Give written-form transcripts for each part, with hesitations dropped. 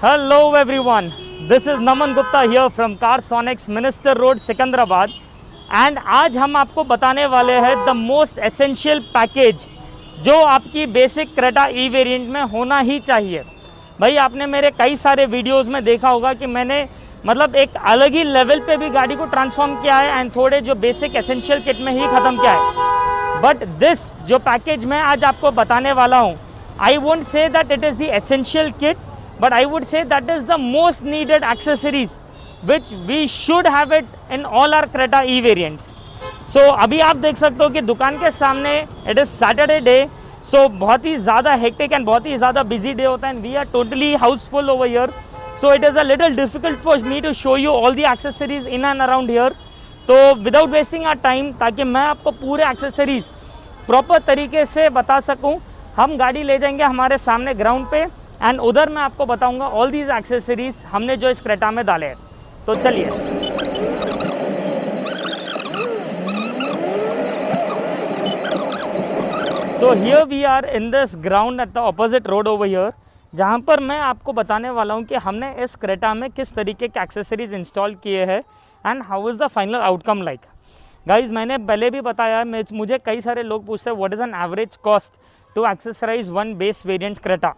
Hello everyone, this is Naman Gupta here from Carsonics Minister Road Secunderabad and आज हम आपको बताने वाले हैं द मोस्ट एसेंशियल पैकेज जो आपकी बेसिक क्रेटा ई वेरिएंट में होना ही चाहिए। भाई आपने मेरे कई सारे वीडियोस में देखा होगा कि मैंने मतलब एक अलग ही लेवल पे भी गाड़ी को ट्रांसफॉर्म किया है एंड थोड़े जो बेसिक एसेंशियल किट में ही ख़त्म किया है। बट दिस जो पैकेज मैं आज आपको बताने वाला हूँ, I won't say that it is the essential kit, but I would say that is the most needed accessories which we should have it in all our Creta E variants. So अभी आप देख सकते हो कि दुकान के सामने it is Saturday day, so बहुत ही ज़्यादा hectic and बहुत ही ज़्यादा busy day होता है and we are totally houseful over here. So it is a little difficult for me to show you all the accessories in and around here. तो without wasting our time, ताकि मैं आपको पूरे accessories proper तरीके से बता सकूँ, हम गाड़ी ले जाएंगे हमारे सामने ग्राउंड पे एंड उधर मैं आपको बताऊंगा ऑल दीज एक्सेसरीज हमने जो इस क्रेटा में डाले हैं। तो चलिए so here we are in this ground at the opposite road over here, जहाँ पर मैं आपको बताने वाला हूँ कि हमने इस क्रेटा में किस तरीके के एक्सेसरीज इंस्टॉल किए हैं and how is the final outcome like. Guys मैंने पहले भी बताया, मुझे कई सारे लोग पूछते हैं what is an average cost to accessorize one base variant Creta.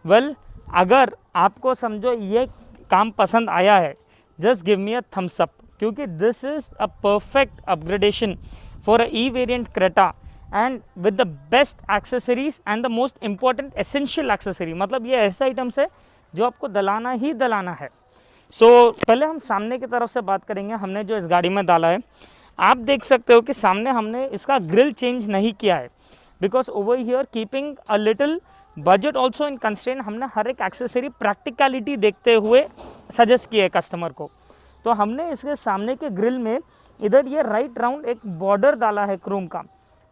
Well अगर आपको समझो ये काम पसंद आया है, just give me a thumbs up, क्योंकि this is a perfect upgradation for a E variant Creta and with the best accessories and the most important essential accessory. मतलब ये ऐसा आइटम्स है जो आपको दलाना ही दलाना है। सो पहले हम सामने की तरफ से बात करेंगे। हमने जो इस गाड़ी में डाला है, आप देख सकते हो कि सामने हमने इसका ग्रिल चेंज नहीं किया है, because over here keeping a little budget also in constraint, हमने हर एक एक्सेसरी प्रैक्टिकलिटी देखते हुए सजेस्ट किया है कस्टमर को। तो हमने इसके सामने के ग्रिल में इधर ये राइट राउंड एक बॉर्डर डाला है क्रोम का,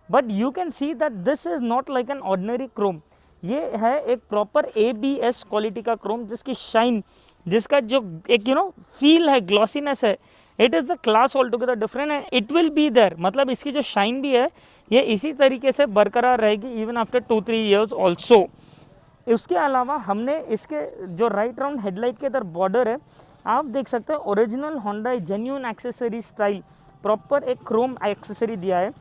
but you can see that this is not like an ordinary chrome. ये है एक प्रॉपर ABS क्वालिटी का क्रोम, जिसकी शाइन, जिसका जो एक फील है, ग्लॉसीनेस है, it is the class all together different and it will be there. मतलब इसकी जो शाइन भी है ये इसी तरीके से बरकरार रहेगी इवन आफ्टर 2-3 ईयर्स ऑल्सो। उसके अलावा हमने इसके जो राइट राउंड हेडलाइट के इधर बॉर्डर है, आप देख सकते हो original Honda genuine accessory style proper एक क्रोम एक्सेसरी दिया है,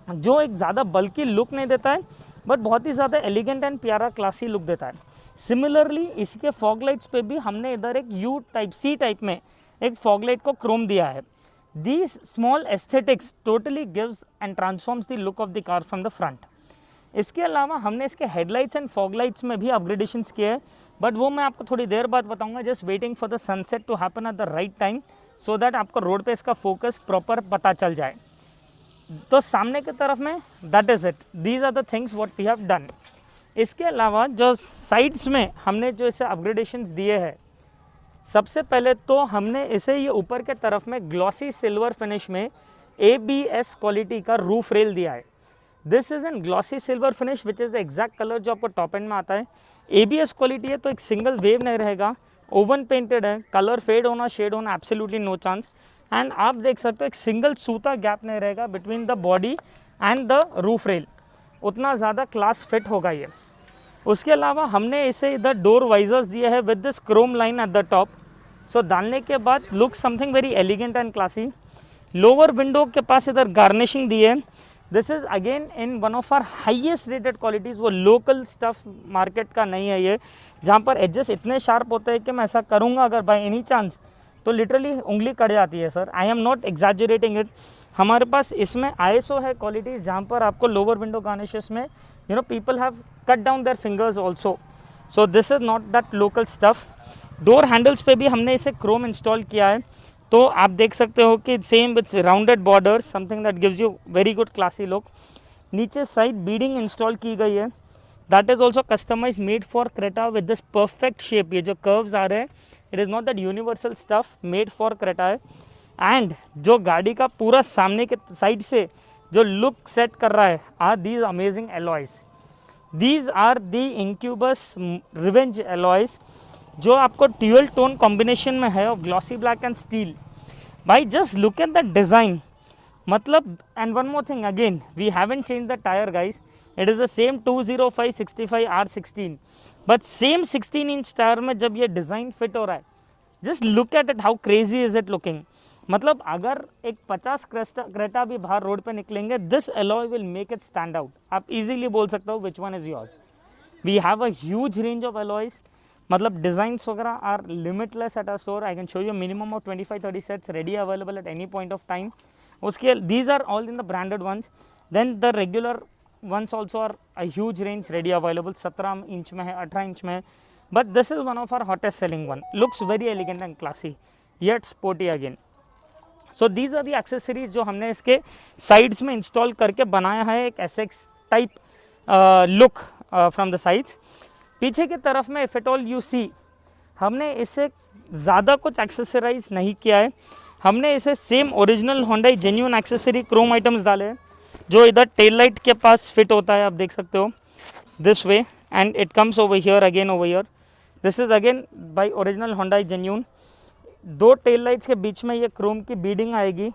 जो एक ज़्यादा बल्कि लुक नहीं देता है बट बहुत ही ज़्यादा एलिगेंट एंड प्यारा क्लासी लुक देता है। सिमिलरली इसके फॉग लाइट्स पे भी हमने इधर एक C टाइप में एक फॉग लाइट को क्रोम दिया है। These small aesthetics totally gives and transforms the look of the car from the front. इसके अलावा हमने इसके हेडलाइट्स एंड फॉग लाइट्स में भी अपग्रेडेशंस किए हैं, बट वो मैं आपको थोड़ी देर बाद बताऊंगा। Just waiting for the sunset to happen at the right time, so that आपको रोड पे इसका फोकस प्रॉपर पता चल जाए। तो सामने की तरफ में that is it, these are the things what we have done. इसके अलावा जो साइड्स में हमने जो इसे अपग्रेडेशंस दिए हैं, सबसे पहले तो हमने इसे ये ऊपर के तरफ में ग्लॉसी सिल्वर फिनिश में ABS क्वालिटी का रूफ रेल दिया है। This is an glossy silver finish which is the exact colour जो आपको टॉप एंड में आता है। ABS क्वालिटी है तो एक सिंगल वेव नहीं रहेगा, ओवन पेंटेड है, कलर फेड होना शेड होना एब्सोल्युटली नो चांस। एंड आप देख सकते हो एक सिंगल सूता गैप नहीं रहेगा between the body and the roof rail, उतना ज़्यादा क्लास फिट होगा ये। उसके अलावा हमने इसे इधर डोर वाइजर्स दिए हैं with this chrome line at the top, so डालने के बाद look something very elegant and classy. Lower window के पास इधर गार्निशिंग दी है। This is again in one of our highest rated qualities, वो लोकल स्टफ मार्केट का नहीं है ये, जहाँ पर एडजस्ट इतने शार्प होते हैं कि मैं ऐसा करूँगा अगर बाय एनी चांस तो लिटरली उंगली कट जाती है sir. I am not exaggerating it. हमारे पास इसमें ISO है क्वालिटी, जहाँ पर आपको लोअर विंडो गार्निशेस में people have cut down their fingers also, so this is not that local stuff. Door handles पे भी हमने इसे क्रोम इंस्टॉल किया है, तो आप देख सकते हो कि same with rounded border, something that gives you very good classy look. नीचे साइड बीडिंग इंस्टॉल की गई है, that is also customize made for Creta with this perfect shape. ये जो कर्व्स आ रहे हैं, it is not that universal stuff, made for Creta है। एंड जो गाड़ी का पूरा सामने के साइड से जो लुक सेट कर रहा है are these amazing alloys. These are the incubus revenge alloys, जो आपको ड्यूअल टोन कॉम्बिनेशन में है of glossy black and steel. भाई just look at the design, मतलब and one more thing again, we haven't change the tyre guys, it is the same 205/65R16, but same 16-inch tyre में जब ये design fit हो रहा है, just look at it, how crazy is it looking. मतलब अगर एक 50 Creta भी बाहर रोड पे निकलेंगे, this alloy will make it stand out. आप इजीली बोल सकते हो which one is yours. We have a huge range of alloys, मतलब डिज़ाइंस वगैरह are limitless at our store. I can show you minimum of 25-30 sets ready available at any point of time. उसके these are all in the branded ones, then the regular ones also are a huge range ready available, 17 inch में है, 18 inch में है, but this is one of our hottest selling one, looks very elegant and classy yet sporty again. So these are the accessories जो हमने इसके sides में install करके बनाया है, एक SX type look from the sides। पीछे की तरफ में if at all you see, हमने इसे ज़्यादा कुछ एक्सेसराइज नहीं किया है, हमने इसे same original Hyundai genuine accessory Chrome items डाले हैं, जो इधर टेल लाइट के पास फिट होता है, आप देख सकते हो this way, and it comes over here again over here. This is again by original Hyundai genuine। दो टेल लाइट्स के बीच में ये क्रोम की बीडिंग आएगी,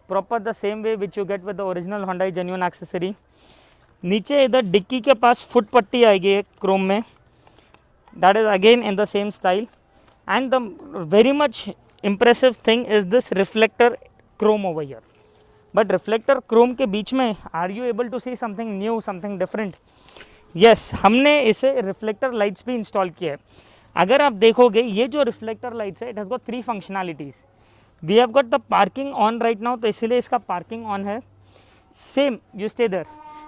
proper the same way which you get with the original Hyundai genuine accessory. नीचे इधर dicky के पास फुट पट्टी आएगी एक क्रोम में, that is again in the same style. And the very much impressive thing is this reflector chrome over here. But reflector chrome के बीच में are you able to see something new, something different? Yes, हमने इसे reflector lights भी install किया है। अगर आप देखोगे ये जो रिफ्लेक्टर लाइट्स है, it has got 3 functionalities. We have got the parking on right now, तो इसीलिए इसका पार्किंग ऑन है। Same you stay there,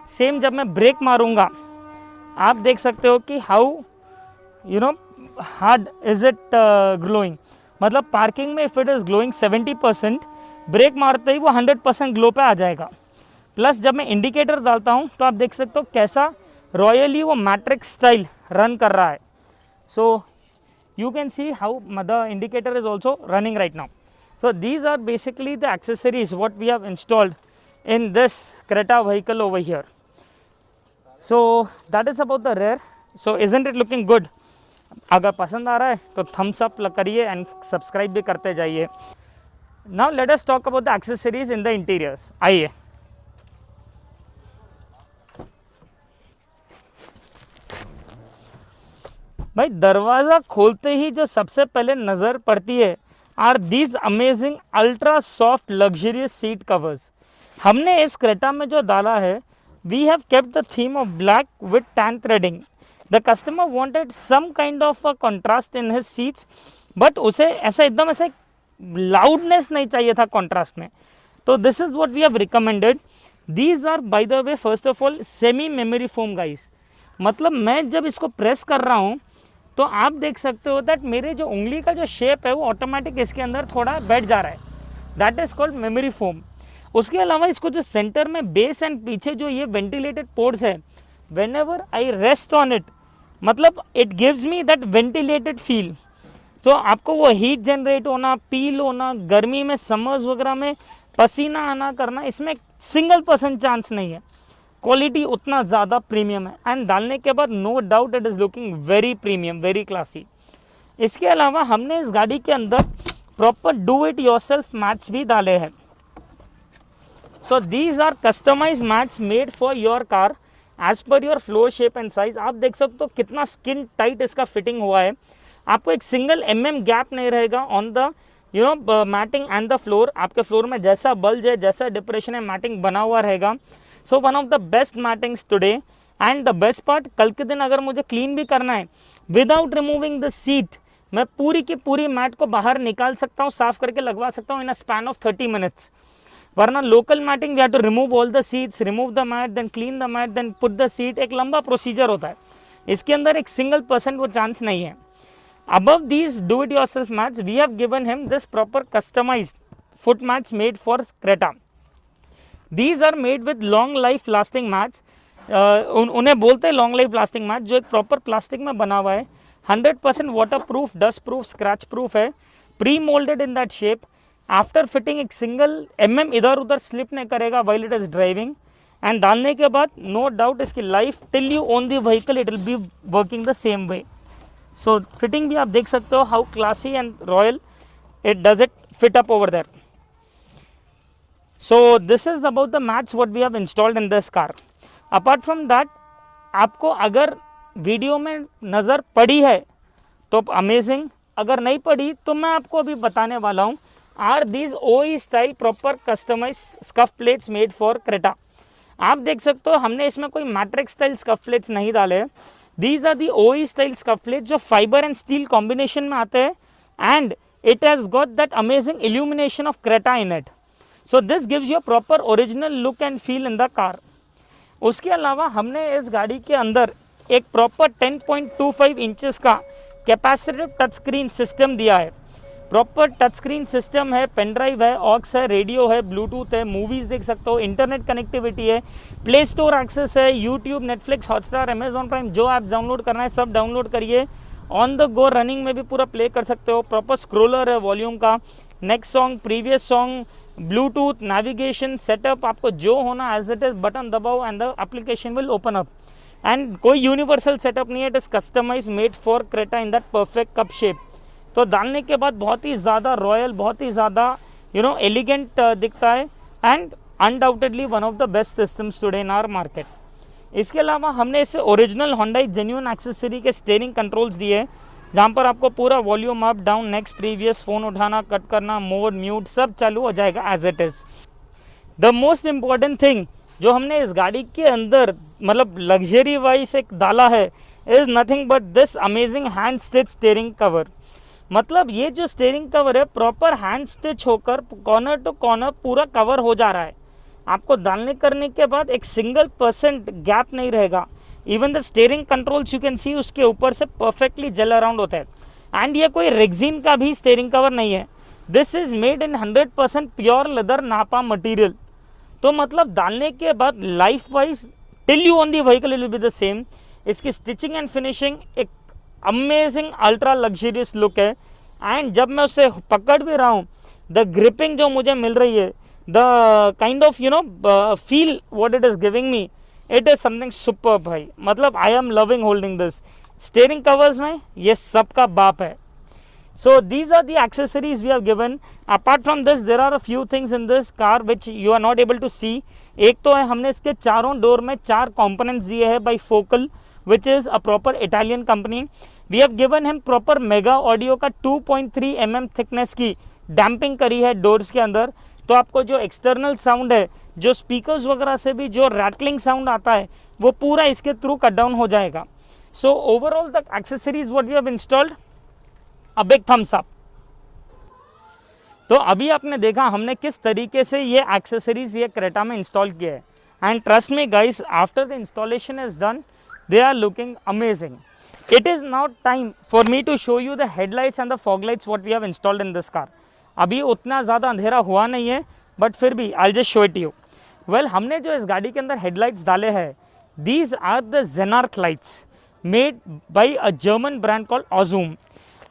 same जब मैं ब्रेक मारूंगा, आप देख सकते हो कि how you know hard is it glowing. मतलब पार्किंग में if it is glowing 70%, brake मारते ही वो 100% ग्लो पे आ जाएगा। प्लस जब मैं इंडिकेटर डालता हूँ तो आप देख सकते हो कैसा रॉयली वो मैट्रिक्स स्टाइल रन कर रहा है। So you can see how the indicator is also running right now. So these are basically the accessories what we have installed in this Creta vehicle over here. So that is about the rear. So isn't it looking good? अगर पसंद आ रहा है तो thumbs up करिए and subscribe भी करते जाइए। Now let us talk about the accessories in the interiors. आइए, भाई दरवाज़ा खोलते ही जो सबसे पहले नज़र पड़ती है are these amazing ultra soft luxurious seat covers. हमने इस क्रेटा में जो डाला है, we have kept the theme of black with tan threading. The customer wanted some kind of a contrast in his seats, but उसे ऐसा एकदम ऐसे लाउडनेस नहीं चाहिए था कॉन्ट्रास्ट में, तो this is what we have recommended. These are by the way first of all semi memory foam guys. मतलब मैं जब इसको प्रेस कर रहा हूँ तो आप देख सकते हो दैट मेरे जो उंगली का जो शेप है वो ऑटोमेटिक इसके अंदर थोड़ा बैठ जा रहा है, that is called memory foam. उसके अलावा इसको जो सेंटर में बेस एंड पीछे जो ये वेंटिलेटेड पोर्ट्स है, whenever I rest on it, मतलब it gives me that ventilated feel. तो आपको वो हीट जनरेट होना, पील होना, गर्मी में समर्स वगैरह में पसीना आना करना, इसमें 1% चांस नहीं है। क्वालिटी उतना ज़्यादा प्रीमियम है एंड डालने के बाद no doubt it is looking very premium, very classy. इसके अलावा हमने इस गाड़ी के अंदर proper do it yourself mats भी डाले हैं। So these are customize mats made for your car as per your floor shape and size. आप देख सकते हो कितना स्किन टाइट इसका फिटिंग हुआ है, आपको एक सिंगल गैप नहीं रहेगा on the matting and the floor. आपके फ्लोर में जैसा बल्ज है, जैसा डिप्रेशन है, मैटिंग बना हुआ रहेगा। So one of the best mattings today. And the best part, कल के दिन अगर मुझे क्लीन भी करना है विदाउट रिमूविंग द सीट, मैं पूरी की पूरी मैट को बाहर निकाल सकता हूँ, साफ करके लगवा सकता हूँ in a span of 30 minutes. वरना local matting we have to remove all the seats, remove the mat, then clean the mat, then put the seat, एक लंबा प्रोसीजर होता है। इसके अंदर एक 1% वो चांस नहीं है। Above these do-it-yourself mats, we have given him this proper customized foot mats made for Creta. These are made with long life lasting mats. उन्हें बोलते हैं लॉन्ग लाइफ लास्टिंग मैट, जो एक प्रॉपर प्लास्टिक में बना हुआ है, 100% water proof, dust proof, scratch proof है, pre moulded in that shape. After fitting एक सिंगल इधर उधर स्लिप नहीं करेगा while it is driving. And डालने के बाद नो डाउट इसकी life till you own the vehicle it will be working the same way. So fitting भी आप देख सकते हो how classy and royal it does it fit up over there. So this is about the mats what we have installed in this car. Apart from that आपको अगर video में नज़र पड़ी है तो अमेजिंग, अगर नहीं पड़ी तो मैं आपको अभी बताने वाला हूँ are these OE style proper customize scuff plates made for Creta. आप देख सकते हो हमने इसमें कोई मैट्रिक्स स्टाइल स्कफ प्लेट्स नहीं डाले हैं। These are the OE style scuff plates जो फाइबर एंड स्टील कॉम्बिनेशन में आते हैं and it has got that amazing illumination of Creta in it. So this gives you proper original look and feel in the car. उसके अलावा हमने इस गाड़ी के अंदर एक प्रॉपर 10.25 इंचेस का कैपेसिटिव टच स्क्रीन सिस्टम दिया है। प्रॉपर टच स्क्रीन सिस्टम है, पेन ड्राइव है, ऑक्स है, रेडियो है, ब्लूटूथ है, मूवीज़ देख सकते हो, इंटरनेट कनेक्टिविटी है, प्ले स्टोर एक्सेस है, YouTube, Netflix, Hotstar, Amazon prime, जो ऐप डाउनलोड करना है सब डाउनलोड करिए। ऑन द गो रनिंग में भी पूरा प्ले कर सकते हो। प्रॉपर स्क्रोलर है वॉल्यूम का, next song, previous song, Bluetooth, navigation, setup, आपको जो होना एज इट इज बटन दबाओ and the application will open up. And कोई यूनिवर्सल सेटअप नहीं है, it is customize made for Creta in that perfect cup shape. तो डालने के बाद बहुत ही ज़्यादा रॉयल, बहुत ही ज़्यादा एलिगेंट दिखता है and undoubtedly one of the best systems today in our market. इसके अलावा हमने इसे ओरिजिनल होंडा जेन्युइन एक्सेसरी के स्टीयरिंग कंट्रोल्स दिए हैं, जहाँ पर आपको पूरा volume up down, next, previous, phone उठाना, कट करना, मोड, म्यूट सब चालू हो जाएगा as it is. The most important thing जो हमने इस गाड़ी के अंदर मतलब लग्जरी वाइज एक डाला है is nothing but this amazing hand stitch steering cover. मतलब ये जो स्टीयरिंग कवर है प्रॉपर हैंड स्टिच होकर कॉर्नर टू कॉर्नर पूरा कवर हो जा रहा है। आपको डालने करने के बाद एक %% गैप नहीं रहेगा। Even the steering controls you can सी उसके ऊपर से परफेक्टली जेल अराउंड होता है। एंड ये कोई रेक्सिन का भी स्टीयरिंग कवर नहीं है, this is made in 100% pure leather नापा मटीरियल। तो मतलब डालने के बाद life wise till you on the vehicle it will be the same. इसकी स्टिचिंग एंड फिनिशिंग एक अमेजिंग अल्ट्रा लग्जरियस लुक है। एंड जब मैं उसे पकड़ भी रहा हूँ, द ग्रिपिंग जो मुझे मिल रही है, the kind of feel what it is giving me, it is something super भाई। मतलब I am loving holding this. Steering covers में ये सबका बाप है। So these are the accessories we have given. Apart from this, there are a few things in this car which you are not able to see. एक तो है हमने इसके चारों डोर में 4 components दिए हैं by Focal, which is a proper Italian company. We have given him proper Mega Audio का 2.3 mm thickness की डैम्पिंग करी है डोर्स के अंदर। तो आपको जो एक्सटर्नल साउंड है, जो स्पीकर्स वगैरह से भी जो रैटलिंग साउंड आता है, वो पूरा इसके थ्रू कट डाउन हो जाएगा। So overall the accessories what we have installed, a big thumbs up. तो अभी आपने देखा हमने किस तरीके से ये एक्सेसरीज ये क्रेटा में इंस्टॉल किए हैं। And trust me guys, after the installation is done, they are looking amazing. It is now time for me to show you the headlights and the fog lights what we have installed in this car. अभी उतना ज़्यादा अंधेरा हुआ नहीं है, but फिर भी I just show it you. Well, हमने जो इस गाड़ी के अंदर हेडलाइट्स डाले हैं, these are the xenarc lights made by a German brand called Osram.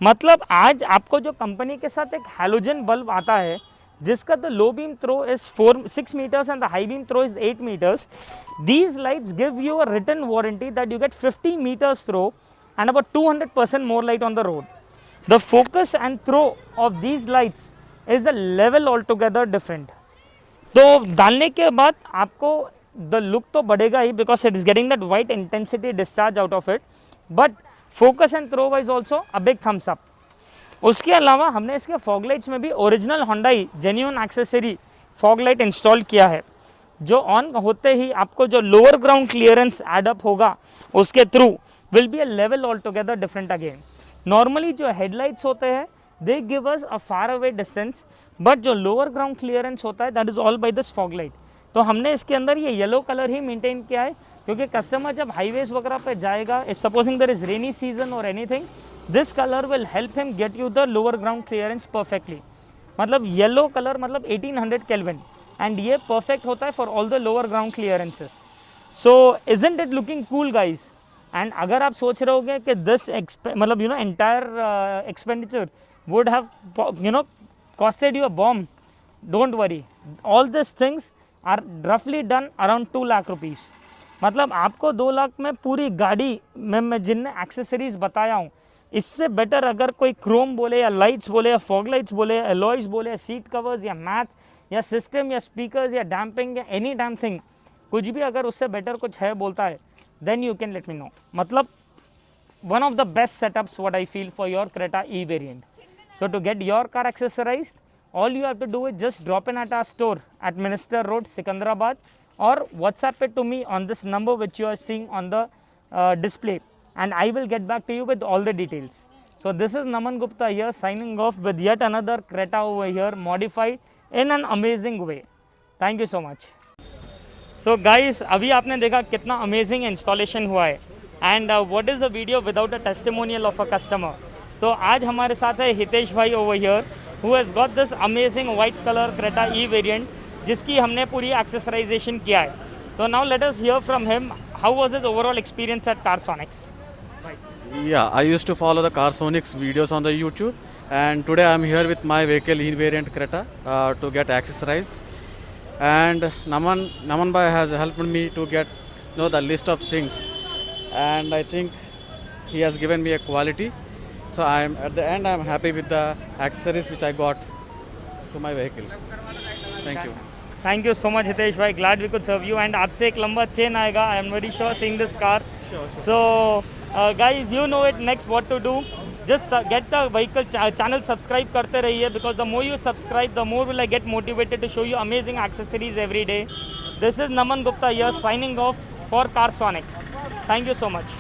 मतलब आज आपको जो कंपनी के साथ एक हैलोजन बल्ब आता है जिसका the low beam throw is 6 meters and the high beam throw is 8 meters, these lights give you a written warranty that you get 50 meters throw and about 200% more light on the road. The focus and throw of these lights is a level altogether different. तो डालने के बाद आपको the look तो बढ़ेगा ही because it is getting that white intensity discharge out of it, but focus and throw wise also a big thumbs up. उसके अलावा हमने इसके फॉग लाइट्स में भी original Hyundai genuine accessory fog light install किया है, जो ऑन होते ही आपको जो लोअर ग्राउंड क्लियरेंस एडअप होगा उसके through will be a level all together different again. Normally जो हेडलाइट्स होते हैं they give us a far away distance, but जो लोअर ग्राउंड क्लियरेंस होता है that is all by this fog light. तो हमने इसके अंदर ये येलो कलर ही मेंटेन किया है, क्योंकि कस्टमर जब हाईवेज वगैरह पे जाएगा, if supposing there is rainy season or anything, this colour will help him get you the lower ground clearance perfectly. मतलब येलो कलर मतलब 1800 केल्विन, एंड ये परफेक्ट होता है for all the lower ground clearances. So isn't it looking cool guys? And अगर आप सोच रहे होगे कि दिस मतलब entire expenditure would have costed you a bomb, don't worry, all this things are रफली डन अराउंड 2 लाख रुपीज़। मतलब आपको 2 लाख में पूरी गाड़ी में मैं जिनने एक्सेसरीज बताया हूँ, इससे बेटर अगर कोई क्रोम बोले या लाइट्स बोले या फॉग लाइट्स बोले या अलॉयज बोले या सीट कवर्स या मैथ्स या सिस्टम या स्पीकर्स या डैम्पिंग या एनी डैम थिंग, कुछ भी अगर उससे बेटर कुछ है बोलता है, then you can let me know. मतलब one of the best setups what I feel for your Creta E variant. So to get your car accessorized, all you have to do is just drop in at our store at Minister Road, Secunderabad, or WhatsApp it to me on this number which you are seeing on the display, and I will get back to you with all the details. So this is Naman Gupta here signing off with yet another Creta over here, modified in an amazing way. Thank you so much. So guys, अभी आपने देखा कितना amazing installation हुआ है. And what is the video without a testimonial of a customer. तो आज हमारे साथ है हितेश भाई over here, who has got this amazing white colour Creta E variant, जिसकी हमने पूरी एक्सेसराइजेशन किया है. तो now let us here from him how was his overall experience eight Carsonics. Yeah, I used to follow the Carsonics videos on the YouTube, and today I'm here with my vehicle E variant Creta to get accessorized. And Naman bhai has helped me to get the list of things, and I think he has given me a quality. So I'm at the end I'm happy with the accessories which I got to my vehicle. Thank you. Thank you so much Hitesh bhai, glad we could serve you. And आपसे एक लंबा chain आएगा, I am very sure seeing this car. Sure. So guys, you know it, next what to do. Just get the vehicle channel, subscribe करते रहिए, because the more you subscribe, the more will I get motivated to show you amazing accessories every day. This is Naman Gupta here signing off for Carsonics. Thank you so much.